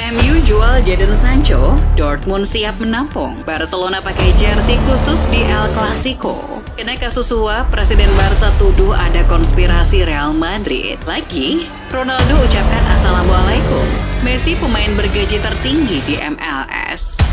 MU jual Jadon Sancho, Dortmund siap menampung. Barcelona pakai jersey khusus di El Clasico. Kena kasus suap, Presiden Barca tuduh ada konspirasi Real Madrid. Lagi, Ronaldo ucapkan Assalamualaikum. Messi pemain bergaji tertinggi di MLS.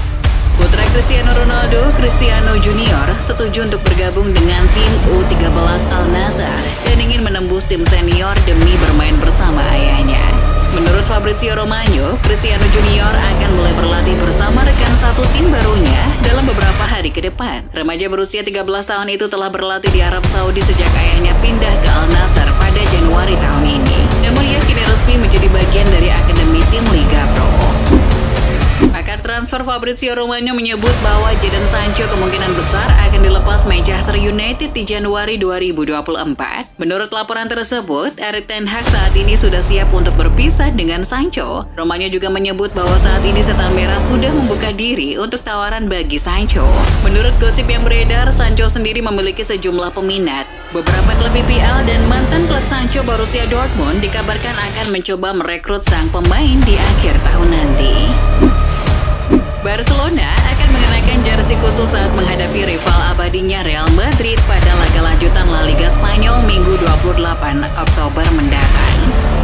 Putra Cristiano Ronaldo, Cristiano Junior, setuju untuk bergabung dengan tim U13 Al Nassr dan ingin menembus tim senior demi bermain bersama ayahnya. Menurut Fabrizio Romano, Cristiano Junior akan mulai berlatih bersama rekan satu tim barunya dalam beberapa hari ke depan. Remaja berusia 13 tahun itu telah berlatih di Arab Saudi sejak ayahnya pindah ke Al Nassr pada Januari tahun ini. Namun ia kini resmi menjadi bagian dari akademi tim Liga Pro. Pakar transfer Fabrizio Romano menyebut bahwa Jadon Sancho kemungkinan besar akan dilepas Manchester United di Januari 2024. Menurut laporan tersebut, Erik ten Hag saat ini sudah siap untuk berpisah dengan Sancho. Romano juga menyebut bahwa saat ini Setan Merah sudah membuka diri untuk tawaran bagi Sancho. Menurut gosip yang beredar, Sancho sendiri memiliki sejumlah peminat. Beberapa klub IPL dan mantan klub Sancho Borussia Dortmund dikabarkan akan mencoba merekrut sang pemain di akhir tahun nanti. Barcelona akan mengenakan jersey khusus saat menghadapi rival abadinya Real Madrid pada laga lanjutan La Liga Spanyol Minggu 28 Oktober mendatang.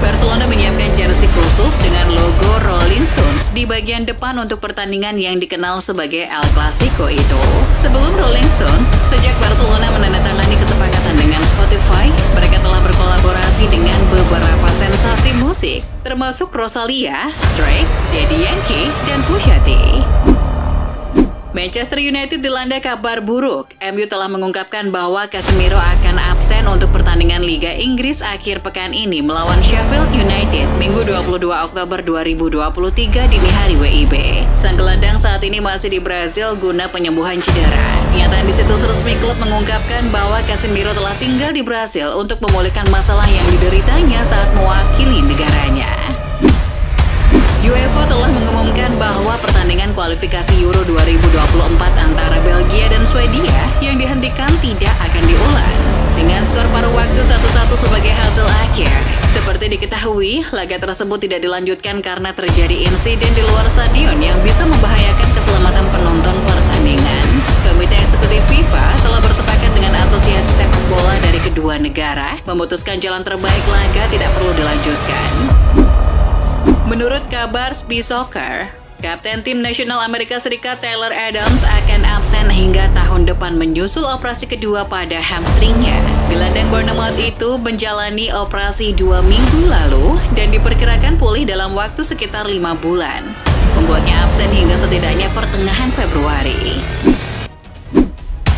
Barcelona menyiapkan jersey khusus dengan logo Rolling Stones di bagian depan untuk pertandingan yang dikenal sebagai El Clasico itu. Sebelum Rolling Stones, sejak Barcelona menandatangani kesepakatan dengan Spotify, mereka telah berkolaborasi dengan beberapa sensasi musik, termasuk Rosalia, Drake, Daddy Yankee, dan Pusha T. Manchester United dilanda kabar buruk. MU telah mengungkapkan bahwa Casemiro akan absen untuk pertandingan Liga Inggris akhir pekan ini melawan Sheffield United Minggu 22 Oktober 2023 dini hari WIB. Sang gelandang saat ini masih di Brazil guna penyembuhan cedera. Pernyataan di situs resmi klub mengungkapkan bahwa Casemiro telah tinggal di Brazil untuk memulihkan masalah yang dideritanya saat mewakili negaranya. UEFA telah mengumumkan bahwa pertandingan kualifikasi Euro 2024 antara Belgia dan Swedia yang dihentikan tidak akan diulang. Dengan skor paruh waktu 1-1 sebagai hasil akhir. Seperti diketahui, laga tersebut tidak dilanjutkan karena terjadi insiden di luar stadion yang bisa membahayakan keselamatan penonton pertandingan. Komite Eksekutif FIFA telah bersepakat dengan Asosiasi Sepak Bola dari kedua negara memutuskan jalan terbaik laga tidak perlu dilanjutkan. Menurut kabar Speed Soccer, Kapten Tim Nasional Amerika Serikat Tyler Adams akan absen hingga tahun depan menyusul operasi kedua pada hamstringnya. Gelandang Bournemouth itu menjalani operasi 2 minggu lalu dan diperkirakan pulih dalam waktu sekitar 5 bulan. Membuatnya absen hingga setidaknya pertengahan Februari.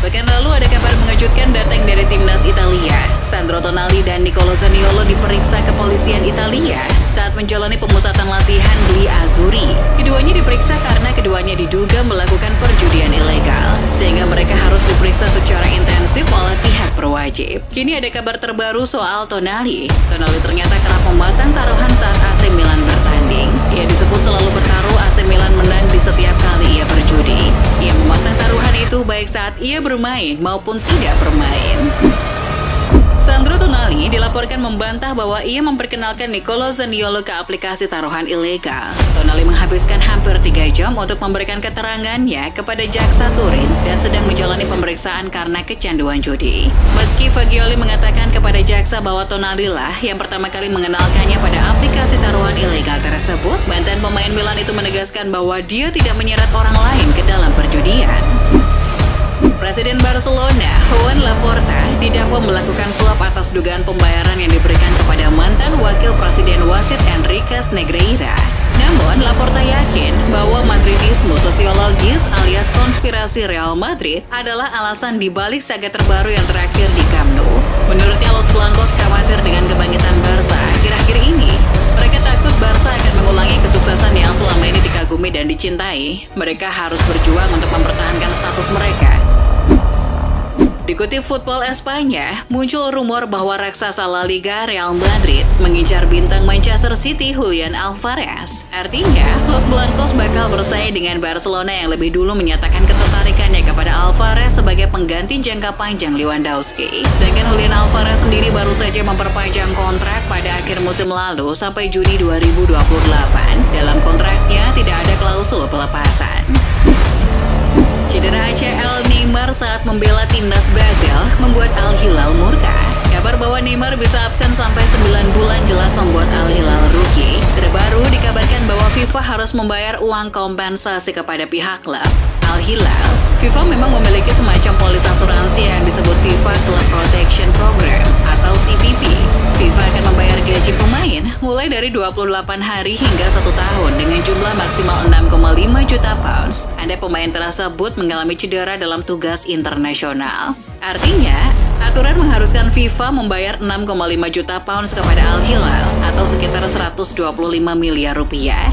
Pekan lalu ada kabar mengejutkan datang dari timnas Italia. Sandro Tonali dan Nicolo Zaniolo diperiksa kepolisian Italia saat menjalani pemusatan latihan di Azzurri. Keduanya diperiksa karena keduanya diduga melakukan perjudian ilegal, sehingga mereka harus diperiksa secara intensif oleh pihak berwajib. Kini ada kabar terbaru soal Tonali. Tonali ternyata kerap memasang taruhan saat AC Milan bertanding. Ia disebut selalu bertaruh AC Milan menang di setiap kali ia berjudi. Ia memasang taruhan itu baik saat ia bermain maupun tidak bermain. Sandro Tonali dilaporkan membantah bahwa ia memperkenalkan Nicolo Zaniolo ke aplikasi taruhan ilegal. Tonali menghabiskan hampir 3 jam untuk memberikan keterangannya kepada Jaksa Turin dan sedang menjalani pemeriksaan karena kecanduan judi. Meski Fagioli mengatakan kepada Jaksa bahwa Tonali lah yang pertama kali mengenalkannya pada aplikasi taruhan ilegal tersebut, mantan pemain Milan itu menegaskan bahwa dia tidak menyeret orang lain ke dalam perjudian. Presiden Barcelona, Joan Laporta, didakwa melakukan suap atas dugaan pembayaran yang diberikan kepada mantan wakil presiden wasit Enrique Negreira. Namun, Laporta yakin bahwa Madridisme sosiologis alias konspirasi Real Madrid adalah alasan dibalik saga terbaru yang terakhir di Camp Nou. Menurutnya, Los Blancos khawatir dengan kebangkitan Barca akhir-akhir ini. Mereka takut Barca akan mengulangi kesuksesan yang selama ini dikagumi dan dicintai. Mereka harus berjuang untuk mempertahankan status mereka. Dikutip Football Espanya, muncul rumor bahwa raksasa La Liga Real Madrid mengincar bintang Manchester City Julian Alvarez. Artinya, Los Blancos bakal bersaing dengan Barcelona yang lebih dulu menyatakan ketertarikannya kepada Alvarez sebagai pengganti jangka panjang Lewandowski. Sedangkan Julian Alvarez sendiri baru saja memperpanjang kontrak pada akhir musim lalu sampai Juni 2028. Dalam kontraknya, pelepasan. Cedera ACL Neymar saat membela timnas Brasil membuat Al Hilal murka. Kabar bahwa Neymar bisa absen sampai 9 bulan jelas membuat Al Hilal rugi. Terbaru dikabarkan bahwa FIFA harus membayar uang kompensasi kepada pihak klub Al Hilal. FIFA memang memiliki semacam polis asuransi yang disebut FIFA Club Protection Program atau CPP. FIFA akan membayar gaji pemain mulai dari 28 hari hingga 1 tahun dengan jumlah maksimal 6,5 juta pounds. Andai pemain tersebut mengalami cedera dalam tugas internasional. Artinya, aturan mengharuskan FIFA membayar 6,5 juta pounds kepada Al Hilal atau sekitar 125 miliar rupiah.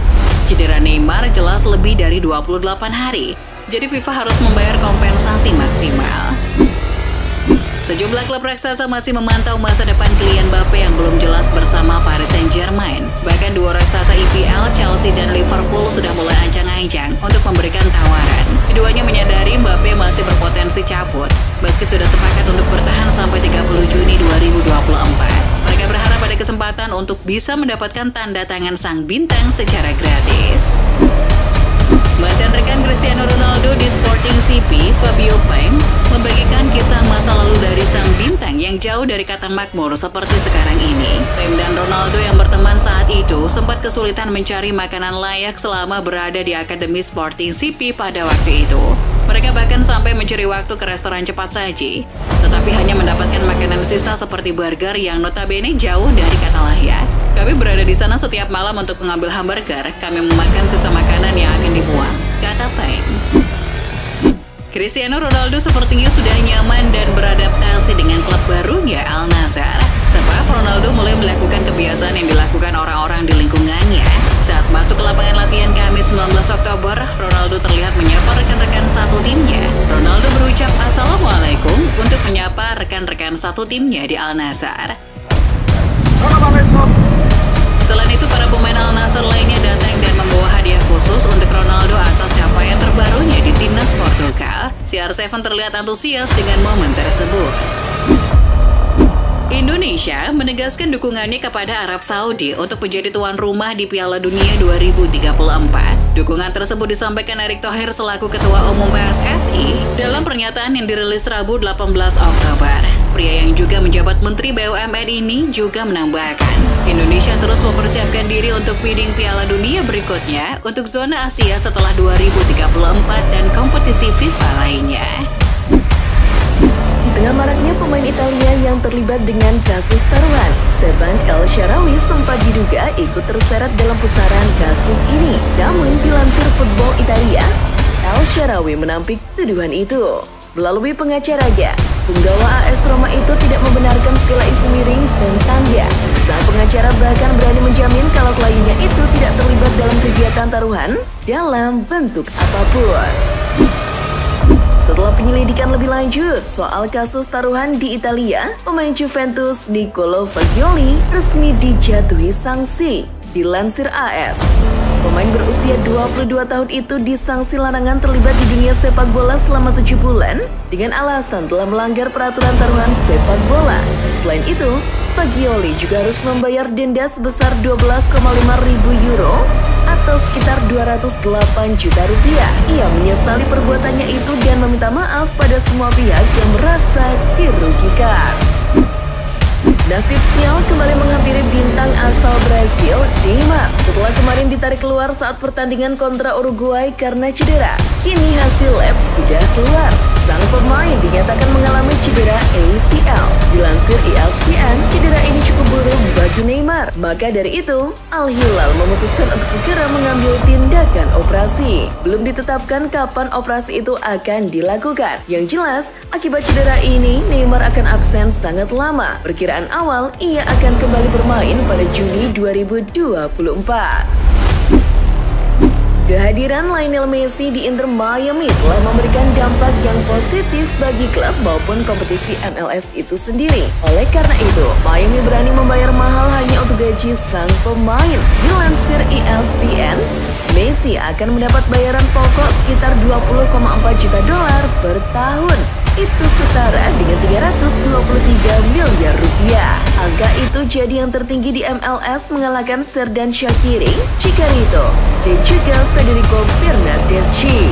Cedera Neymar jelas lebih dari 28 hari. Jadi FIFA harus membayar kompensasi maksimal. Sejumlah klub raksasa masih memantau masa depan Kylian Mbappe yang belum jelas bersama Paris Saint-Germain. Bahkan dua raksasa EPL, Chelsea dan Liverpool sudah mulai ancang-ancang untuk memberikan tawaran. Keduanya menyadari Mbappe masih berpotensi cabut, meski sudah sepakat untuk bertahan sampai 30 Juni 2024. Mereka berharap ada kesempatan untuk bisa mendapatkan tanda tangan sang bintang secara gratis. Mantan rekan Cristiano Ronaldo di Sporting CP, Fabio Paim, membagikan kisah masa lalu dari sang bintang yang jauh dari kata makmur seperti sekarang ini. Paim dan Ronaldo yang berteman saat itu sempat kesulitan mencari makanan layak selama berada di Akademi Sporting CP pada waktu itu. Mereka bahkan sampai mencuri waktu ke restoran cepat saji, tetapi hanya mendapatkan makanan sisa seperti burger yang notabene jauh dari kata layak. Kami berada di sana setiap malam untuk mengambil hamburger. Kami memakan sisa makanan yang akan dibuang, kata Paim. Cristiano Ronaldo sepertinya sudah nyaman dan beradaptasi dengan klub barunya Al Nassr. Sebab Ronaldo mulai melakukan kebiasaan yang dilakukan orang-orang di lingkungannya. Saat masuk ke lapangan latihan Kamis 19 Oktober, Ronaldo terlihat menyapa rekan-rekan satu timnya. Ronaldo berucap Assalamualaikum untuk menyapa rekan-rekan satu timnya di Al Nassr. Selain itu, para pemain Al Nassr lainnya datang dan membawa hadiah khusus untuk Ronaldo atas capaian terbarunya di timnas Portugal. CR7 terlihat antusias dengan momen tersebut. Indonesia menegaskan dukungannya kepada Arab Saudi untuk menjadi tuan rumah di Piala Dunia 2034. Dukungan tersebut disampaikan Erick Thohir selaku Ketua Umum PSSI dalam pernyataan yang dirilis Rabu 18 Oktober. Pria yang juga menjabat Menteri BUMN ini juga menambahkan, Indonesia terus mempersiapkan diri untuk bidding Piala Dunia berikutnya untuk zona Asia setelah 2034 dan kompetisi FIFA lainnya. Di tengah maraknya pemain Italia yang terlibat dengan kasus taruhan, Stefan El Shaarawy sempat diduga ikut terseret dalam pusaran kasus ini. Namun dilansir Football Italia, El Shaarawy menampik tuduhan itu. Melalui pengacaranya, penggawa AS Roma itu tidak membenarkan segala isu miring tentangnya. Sang pengacara bahkan berani menjamin kalau kliennya itu tidak terlibat dalam kegiatan taruhan dalam bentuk apapun. Setelah penyelidikan lebih lanjut soal kasus taruhan di Italia, pemain Juventus Niccolò Fagioli resmi dijatuhi sanksi. Dilansir AS, pemain berusia 22 tahun itu disanksi larangan terlibat di dunia sepak bola selama 7 bulan dengan alasan telah melanggar peraturan taruhan sepak bola. Selain itu, Fagioli juga harus membayar denda sebesar 12,5 ribu euro atau sekitar 208 juta rupiah. Ia menyesali perbuatannya itu dan meminta maaf pada semua pihak yang merasa dirugikan. Nasib sial kembali menghampiri bintang asal Brasil, Neymar. Setelah kemarin ditarik keluar saat pertandingan kontra Uruguay karena cedera, kini hasil lab sudah keluar. Sang pemain dinyatakan mengalami cedera ACL. Dilansir ESPN, cedera ini cukup buruk bagi Neymar. Maka dari itu, Al Hilal memutuskan untuk segera mengambil tindakan operasi. Belum ditetapkan kapan operasi itu akan dilakukan. Yang jelas, akibat cedera ini, Neymar akan absen sangat lama. Perkiraan awal, ia akan kembali bermain pada Juni 2024. Kehadiran Lionel Messi di Inter Miami telah memberikan dampak yang positif bagi klub maupun kompetisi MLS itu sendiri. Oleh karena itu, Miami berani membayar mahal hanya untuk gaji sang pemain. Dilansir ESPN, Messi akan mendapat bayaran pokok sekitar $20,4 juta per tahun. itu setara dengan 323 miliar rupiah. Angka itu jadi yang tertinggi di MLS mengalahkan Xherdan Shaqiri, Chicharito, dan juga Federico Bernardeschi.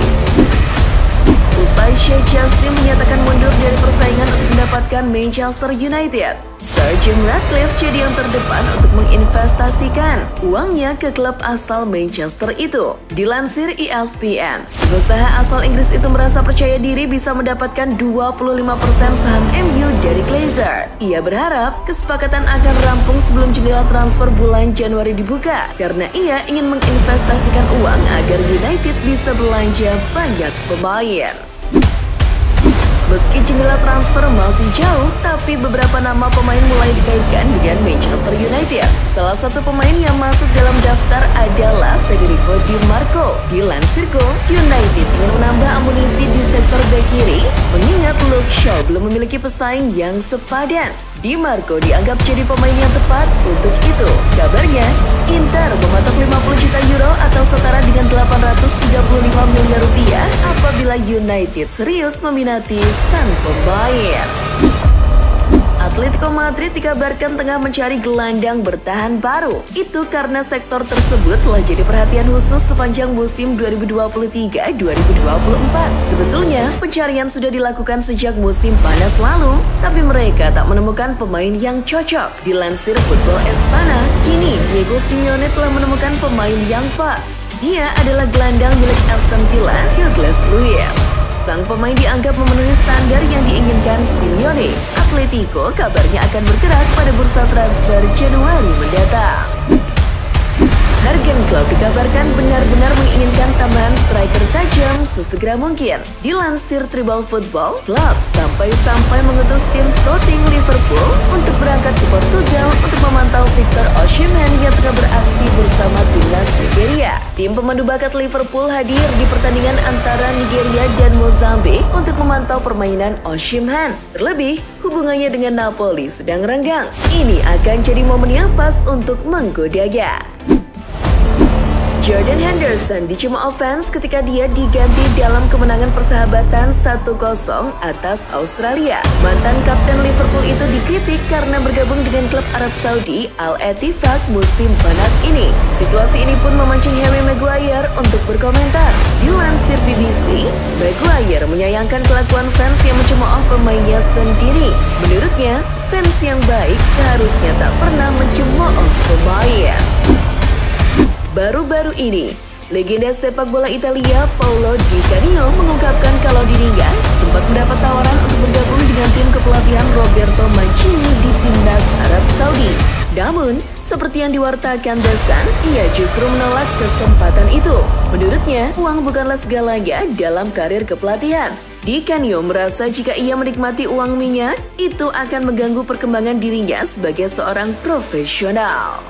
Usai Sheikh Jassim menyatakan mundur dari persaingan untuk mendapatkan Manchester United, Sir Jim Ratcliffe jadi yang terdepan untuk menginvestasikan uangnya ke klub asal Manchester itu. Dilansir ESPN, pengusaha asal Inggris itu merasa percaya diri bisa mendapatkan 25% saham MU dari Glazer. Ia berharap kesepakatan akan rampung sebelum jendela transfer bulan Januari dibuka, karena ia ingin menginvestasikan uang agar United bisa belanja banyak pemain. Meski jendela transfer masih jauh, tapi beberapa nama pemain mulai dikaitkan dengan Manchester United. Salah satu pemain yang masuk dalam daftar adalah Federico Di Marco. Dilansir Go, United ingin menambah amunisi di sektor bek kiri, mengingat Luke Shaw belum memiliki pesaing yang sepadan. Di Marco dianggap jadi pemain yang tepat untuk itu. Kabarnya, Inter mematok 50 juta euro atau setara dengan 835 miliar rupiah apabila United serius meminati sang pemain. Atletico Madrid dikabarkan tengah mencari gelandang bertahan baru. Itu karena sektor tersebut telah jadi perhatian khusus sepanjang musim 2023-2024. Sebetulnya, pencarian sudah dilakukan sejak musim panas lalu, tapi mereka tak menemukan pemain yang cocok. Dilansir Football Espana, kini Diego Simeone telah menemukan pemain yang pas. Dia adalah gelandang milik Aston Villa, Douglas Luiz. Sang pemain dianggap memenuhi standar yang diinginkan Simeone. Atletico kabarnya akan bergerak pada bursa transfer Januari mendatang. Jurgen Klopp dikabarkan benar-benar menginginkan tambahan striker tajam sesegera mungkin. Dilansir Tribal Football, Klopp sampai mengutus tim scouting Liverpool untuk berangkat ke Portugal untuk memantau Victor Osimhen yang tengah beraksi bersama timnas Nigeria. Tim pemandu bakat Liverpool hadir di pertandingan antara Nigeria dan Mozambik untuk memantau permainan Osimhen. Terlebih, hubungannya dengan Napoli sedang renggang. Ini akan jadi momen yang pas untuk menggodanya. Jordan Henderson dicuma offense ketika dia diganti dalam kemenangan persahabatan 1-0 atas Australia. Mantan kapten Liverpool itu dikritik karena bergabung dengan klub Arab Saudi Al-Ettifaq musim panas ini. Situasi ini pun memancing Harry Maguire untuk berkomentar. Dilansir BBC, Maguire menyayangkan kelakuan fans yang mencemooh pemainnya sendiri. Menurutnya, fans yang baik seharusnya tak pernah mencemooh pemain. Baru-baru ini, legenda sepak bola Italia Paolo Di Canio mengungkapkan kalau dirinya sempat mendapat tawaran untuk bergabung dengan tim kepelatihan Roberto Mancini di timnas Arab Saudi. Namun, seperti yang diwartakan The Sun, ia justru menolak kesempatan itu. Menurutnya, uang bukanlah segalanya dalam karir kepelatihan. Di Canio merasa jika ia menikmati uang minyak, itu akan mengganggu perkembangan dirinya sebagai seorang profesional.